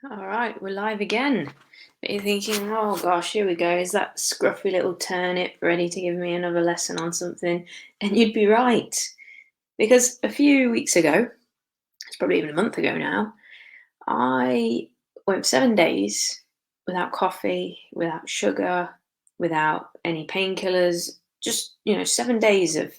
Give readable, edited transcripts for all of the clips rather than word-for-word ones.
All right, we're live again. But you're thinking, oh gosh, here we go. Is that scruffy little turnip ready to give me another lesson on something? And you'd be right. Because a few weeks ago, it's probably even a month ago now, I went for 7 days without coffee, without sugar, without any painkillers. Just, 7 days of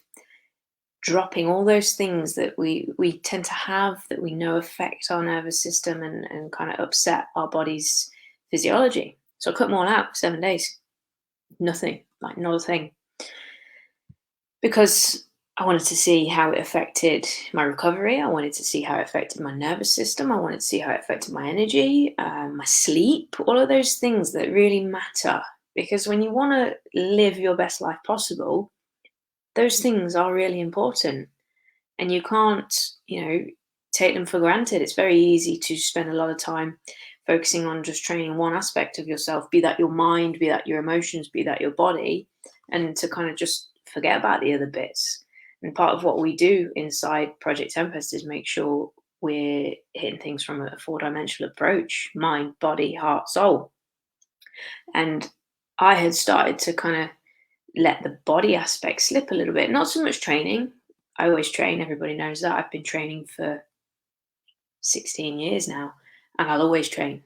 dropping all those things that we tend to have that we know affect our nervous system and kind of upset our body's physiology. So I cut them all out for 7 days. Nothing, like not a thing. Because I wanted to see how it affected my recovery. I wanted to see how it affected my nervous system. I wanted to see how it affected my energy, my sleep, all of those things that really matter. Because when you want to live your best life possible, those things are really important. And you can't, take them for granted. It's very easy to spend a lot of time focusing on just training one aspect of yourself, be that your mind, be that your emotions, be that your body, and to kind of just forget about the other bits. And part of what we do inside Project Tempest is make sure we're hitting things from a four-dimensional approach: mind, body, heart, soul. And I had started to kind of let the body aspect slip a little bit. Not so much training. I always train. Everybody knows that. I've been training for 16 years now, and I'll always train.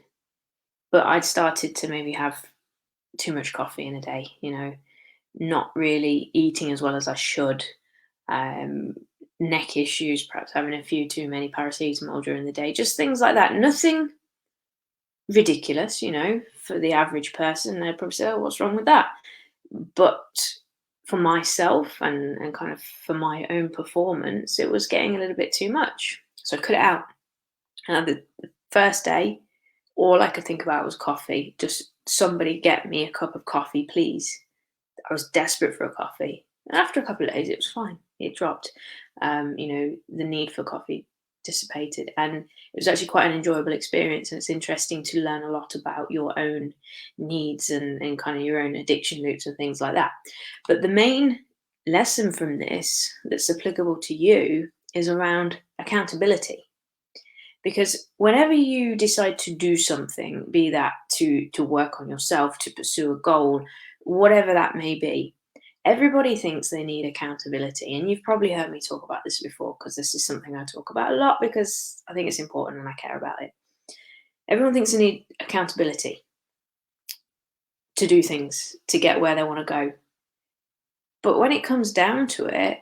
But I'd started to maybe have too much coffee in a day, not really eating as well as I should. Um, Neck issues, perhaps having a few too many paracetamol during the day, just things like that. Nothing ridiculous, for the average person. They'd probably say, oh, what's wrong with that? But for myself and kind of for my own performance, it was getting a little bit too much. So I cut it out. And the first day, all I could think about was coffee. Just somebody get me a cup of coffee, please. I was desperate for a coffee. And after a couple of days, it was fine. It dropped. The need for coffee dissipated. And it was actually quite an enjoyable experience. And it's interesting to learn a lot about your own needs and kind of your own addiction loops and things like that. But the main lesson from this that's applicable to you is around accountability. Because whenever you decide to do something, be that to work on yourself, to pursue a goal, whatever that may be, everybody thinks they need accountability. And you've probably heard me talk about this before, because this is something I talk about a lot because I think it's important and I care about it. Everyone thinks they need accountability to do things, to get where they want to go. But when it comes down to it,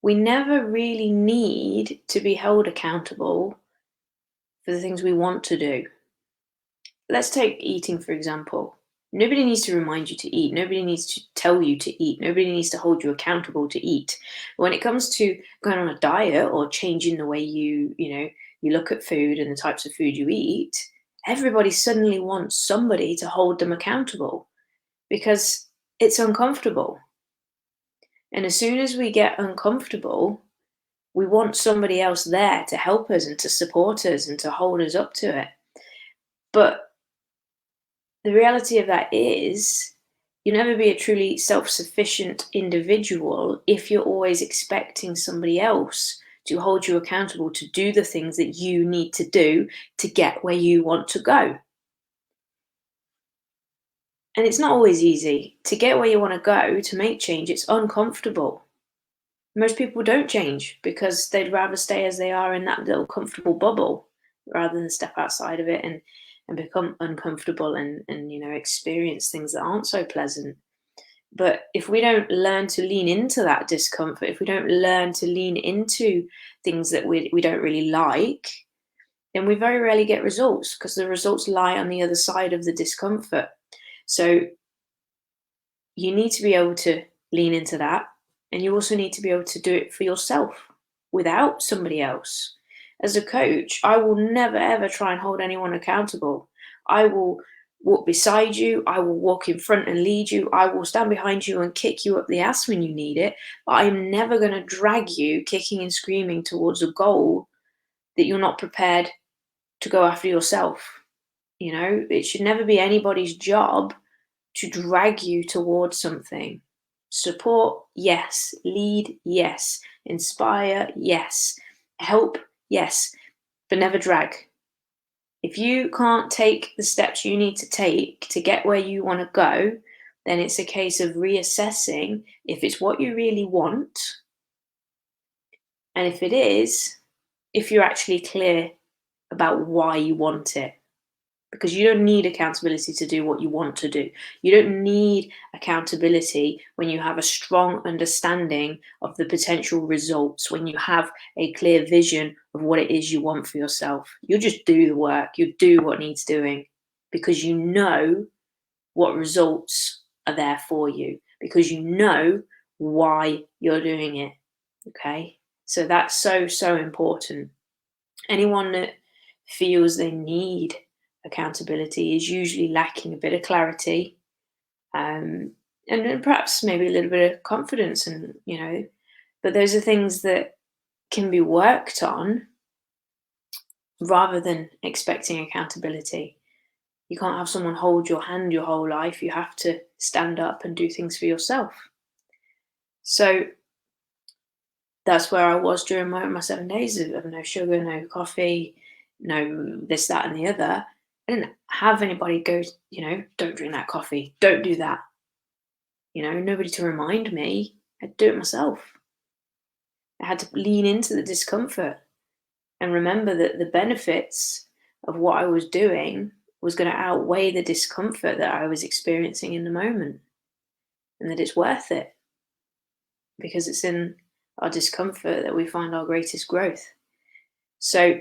we never really need to be held accountable for the things we want to do. Let's take eating, for example. Nobody needs to remind you to eat. Nobody needs to tell you to eat. Nobody needs to hold you accountable to eat. When it comes to going on a diet or changing the way you look at food and the types of food you eat, everybody suddenly wants somebody to hold them accountable because it's uncomfortable. And as soon as we get uncomfortable, we want somebody else there to help us and to support us and to hold us up to it. But the reality of that is, you'll never be a truly self sufficient individual if you're always expecting somebody else to hold you accountable to do the things that you need to do to get where you want to go. And it's not always easy. To get where you want to go, to make change, it's uncomfortable. Most people don't change because they'd rather stay as they are in that little comfortable bubble rather than step outside of it and become uncomfortable and experience things that aren't so pleasant. But if we don't learn to lean into that discomfort, if we don't learn to lean into things that we don't really like, then we very rarely get results because the results lie on the other side of the discomfort. So you need to be able to lean into that. And you also need to be able to do it for yourself without somebody else. As a coach, I will never ever try and hold anyone accountable. I will walk beside you, I will walk in front and lead you, I will stand behind you and kick you up the ass when you need it. But I'm never going to drag you kicking and screaming towards a goal that you're not prepared to go after yourself. It should never be anybody's job to drag you towards something. Support, yes. Lead, yes. Inspire, yes. Help, yes. But never drag. If you can't take the steps you need to take to get where you want to go, then it's a case of reassessing if it's what you really want. And if it is, if you're actually clear about why you want it. Because you don't need accountability to do what you want to do. You don't need accountability when you have a strong understanding of the potential results, when you have a clear vision of what it is you want for yourself. You just do the work, you do what needs doing because you know what results are there for you, because you know why you're doing it. Okay? So that's so, so important. Anyone that feels they need accountability is usually lacking a bit of clarity, and then perhaps maybe a little bit of confidence, and but those are things that can be worked on rather than expecting accountability. You can't have someone hold your hand your whole life. You have to stand up and do things for yourself. So that's where I was during my 7 days of no sugar, no coffee, no this, that, and the other. I didn't have anybody go, don't drink that coffee, don't do that. Nobody to remind me. I had to do it myself. I had to lean into the discomfort and remember that the benefits of what I was doing was going to outweigh the discomfort that I was experiencing in the moment, and that it's worth it because it's in our discomfort that we find our greatest growth. So,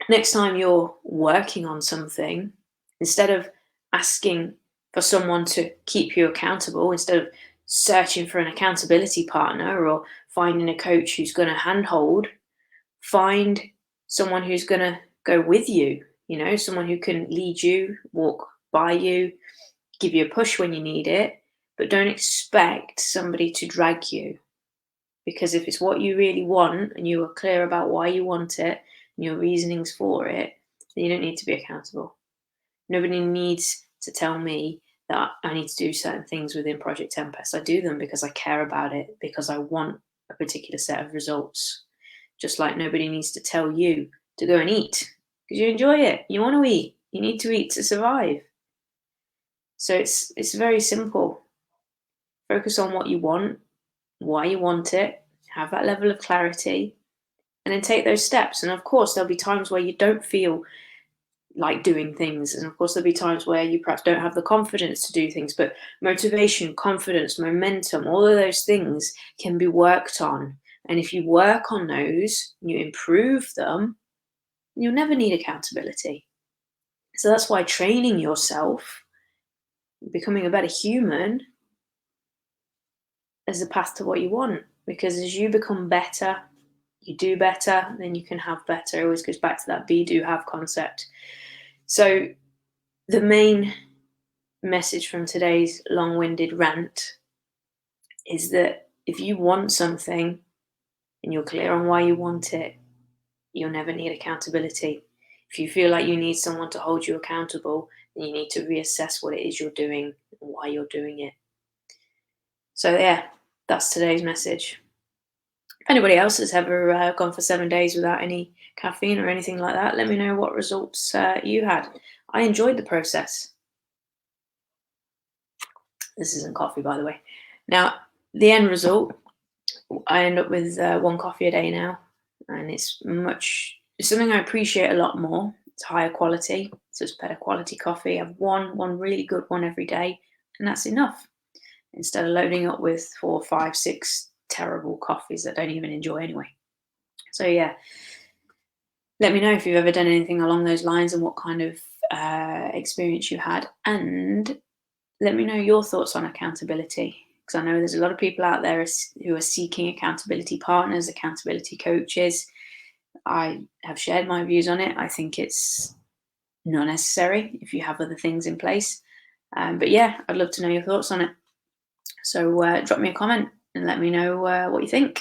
next time you're working on something, instead of asking for someone to keep you accountable, instead of searching for an accountability partner or finding a coach who's going to handhold, find someone who's going to go with you, someone who can lead you, walk by you, give you a push when you need it, but don't expect somebody to drag you. Because if it's what you really want and you are clear about why you want it and your reasonings for it, then you don't need to be accountable. Nobody needs to tell me that I need to do certain things within Project Tempest. I do them because I care about it, because I want a particular set of results. Just like nobody needs to tell you to go and eat because you enjoy it. You want to eat. You need to eat to survive. So it's very simple. Focus on what you want, why you want it, have that level of clarity, and then take those steps. And of course, there'll be times where you don't feel like doing things. And of course, there'll be times where you perhaps don't have the confidence to do things. But motivation, confidence, momentum, all of those things can be worked on. And if you work on those, you improve them, you'll never need accountability. So that's why training yourself, becoming a better human, is the path to what you want. Because as you become better, you do better, then you can have better. It always goes back to that be, do, have concept. So the main message from today's long-winded rant is that if you want something and you're clear on why you want it, you'll never need accountability. If you feel like you need someone to hold you accountable, then you need to reassess what it is you're doing and why you're doing it. So yeah, that's today's message. If anybody else has ever gone for 7 days without any caffeine or anything like that, let me know what results you had. I enjoyed the process. This isn't coffee, by the way. Now, the end result, I end up with 1 coffee a day now, and it's something I appreciate a lot more. It's higher quality, so it's better quality coffee. I have one really good one every day, and that's enough. Instead of loading up with 4, 5, 6 terrible coffees that I don't even enjoy anyway. So yeah, let me know if you've ever done anything along those lines and what kind of experience you had, and let me know your thoughts on accountability, because I know there's a lot of people out there who are seeking accountability partners, accountability coaches. I have shared my views on it. I think it's not necessary if you have other things in place. But yeah, I'd love to know your thoughts on it. So drop me a comment and let me know what you think.